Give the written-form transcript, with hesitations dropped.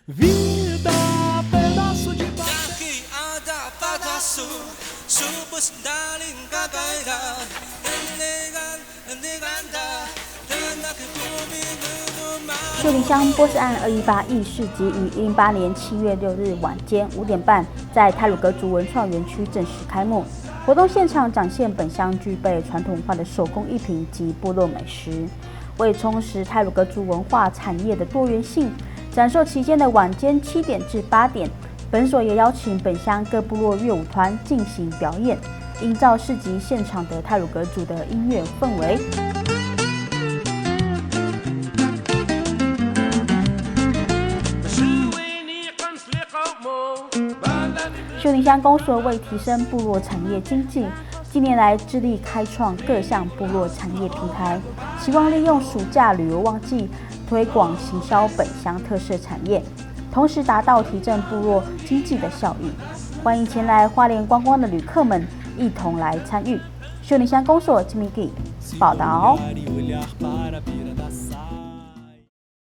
Vida, pedaço de Daqui ada pedaço, supus daling kagaya, neganda, tenaki bumi numa. 秀林乡波斯案218义事即于2018年7月6日晚间5点半，在太鲁阁族文创园区正式开幕。活动现场展现本乡具备传统文化的手工艺品及部落美食，为充实太鲁阁族文化产业的多元性。展售期间的晚间7点至8点，本所也邀请本乡各部落乐舞团进行表演，营造市集现场的太鲁阁族的音乐氛围。秀林乡公所为提升部落产业经济，近年来致力开创各项部落产业平台，希望利用暑假旅游旺季推广行销本乡特色产业，同时达到提振部落经济的效益。欢迎前来花莲观光的旅客们一同来参与。秀林乡公所金明记报道。